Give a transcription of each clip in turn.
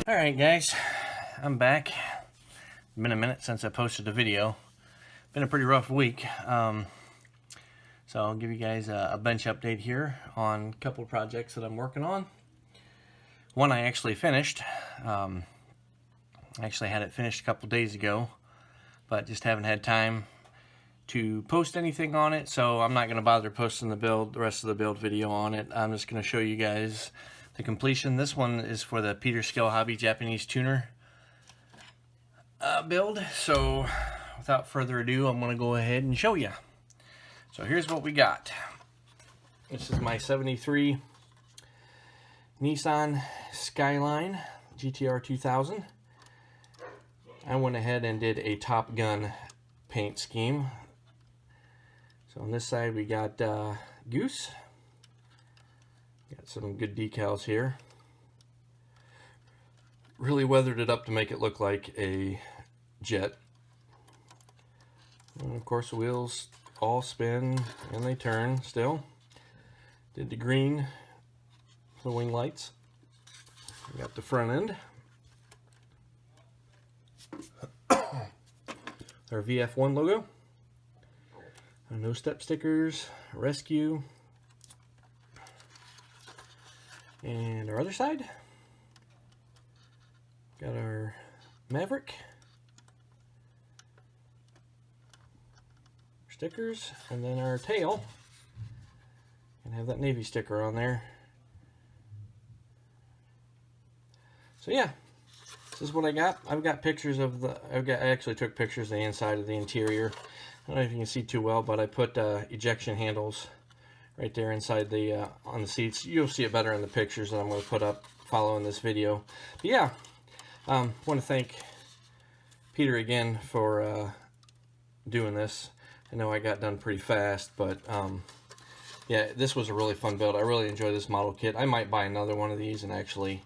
Alright guys, I'm back. It's been a minute since I posted a video. Been a pretty rough week. So I'll give you guys a bench update here on a couple of projects that I'm working on. One I actually finished. I actually had it finished a couple days ago, but just haven't had time to post anything on it, so I'm not going to bother posting the rest of the build video on it. I'm just going to show you guys the completion. This one is for the Peter Skill Hobby Japanese tuner build. So without further ado, I'm going to go ahead and show you. So here's what we got. This is my 73 Nissan Skyline GTR 2000. I went ahead and did a Top Gun paint scheme. So on this side we got Goose. Got some good decals here. Really weathered it up to make it look like a jet. And of course the wheels all spin and they turn still. Did the green for the wing lights. We got the front end. Our VF1 logo. No step stickers, rescue. And our other side, got our Maverick stickers, and then our tail, and have that Navy sticker on there. So yeah, this is what I got. I've got pictures of I actually took pictures of the inside of the interior. I don't know if you can see too well, but I put ejection handles right there inside the on the seats. You'll see it better in the pictures that I'm going to put up following this video. But yeah, want to thank Peter again for doing this. I know I got done pretty fast, but yeah, this was a really fun build. I really enjoy this model kit. I might buy another one of these and actually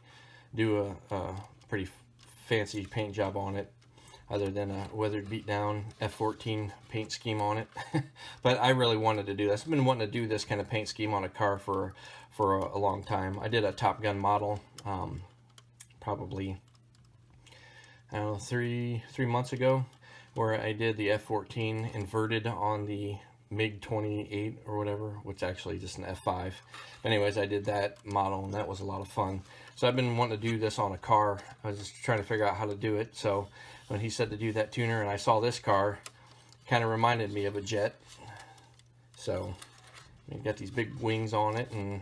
do a pretty fancy paint job on it, other than a weathered beat down F14 paint scheme on it. But I really wanted to do this. I've been wanting to do this kind of paint scheme on a car for a long time. I did a Top Gun model probably, I don't know, three months ago, where I did the F14 inverted on the MiG-28 or whatever, which actually just an F5. Anyways, I did that model and that was a lot of fun. So I've been wanting to do this on a car. I was just trying to figure out how to do it. So when he said to do that tuner and I saw this car, kind of reminded me of a jet. So you got these big wings on it, and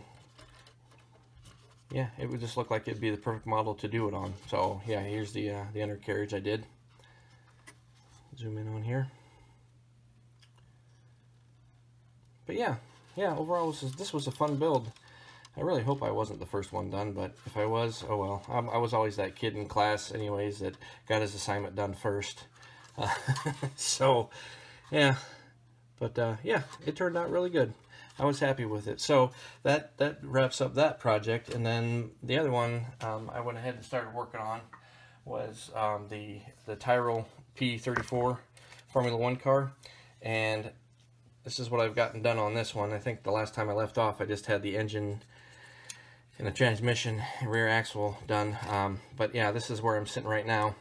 yeah, it would just look like it'd be the perfect model to do it on. So yeah, here's the undercarriage I did. Zoom in on here. But yeah, overall this was a fun build. I really hope I wasn't the first one done, but if I was, oh well. I was always that kid in class anyways that got his assignment done first. So yeah, but yeah, it turned out really good. I was happy with it. So that wraps up that project. And then the other one I went ahead and started working on was the Tyrell P34 Formula 1 car. And this is what I've gotten done on this one. I think the last time I left off, I just had the engine and the transmission and rear axle done. But yeah, this is where I'm sitting right now.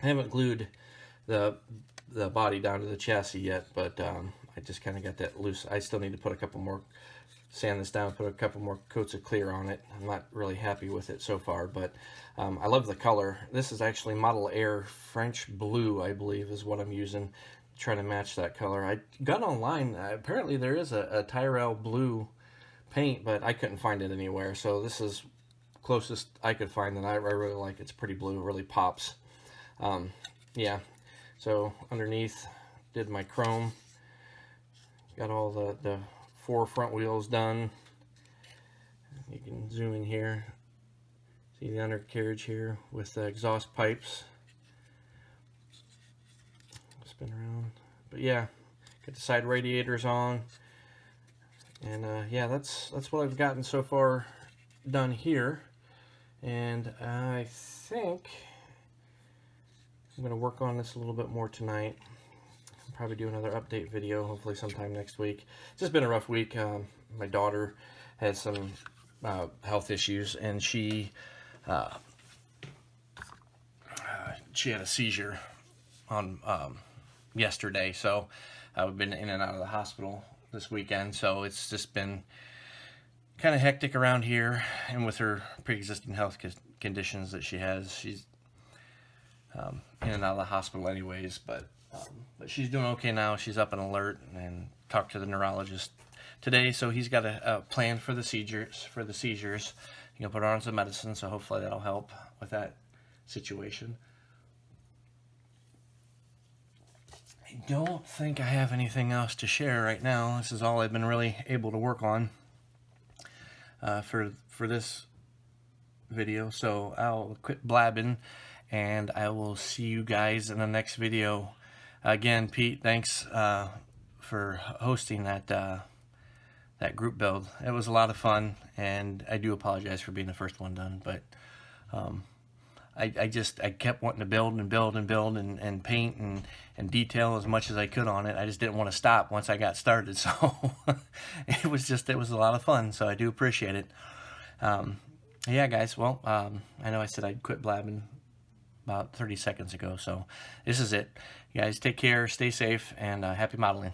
I haven't glued the body down to the chassis yet, but I just kind of got that loose. I still need to put a couple more, sand this down, put a couple more coats of clear on it. I'm not really happy with it so far, but I love the color. This is actually Model Air French Blue, I believe, is what I'm using. Trying to match that color. I got online, apparently there is a Tyrell blue paint, but I couldn't find it anywhere, so this is closest I could find, and I really like it. It's pretty blue, it really pops. Yeah, so underneath did my chrome, got all the 4 front wheels done. You can zoom in here, see the undercarriage here with the exhaust pipes. Spin around, but yeah, got the side radiators on, and yeah, that's what I've gotten so far done here. And I think I'm going to work on this a little bit more tonight. I'll probably do another update video, hopefully sometime next week. It's just been a rough week. My daughter had some health issues, and she she had a seizure on yesterday, so I've been in and out of the hospital this weekend, so it's just been kind of hectic around here, and with her pre-existing health conditions that she has, she's in and out of the hospital anyways, but she's doing okay now. She's up and alert, and talked to the neurologist today, so he's got a plan for the seizures. You can put her on some medicine, so hopefully that'll help with that situation. I don't think I have anything else to share right now. This is all I've been really able to work on for this video, so I'll quit blabbing, and I will see you guys in the next video. Again, Pete, thanks for hosting that group build. It was a lot of fun, and I do apologize for being the first one done, but I kept wanting to build and paint and detail as much as I could on it. I just didn't want to stop once I got started, so it was a lot of fun, so I do appreciate it. Yeah, guys, well, I know I said I'd quit blabbing about 30 seconds ago, so this is it. You guys, take care, stay safe, and happy modeling.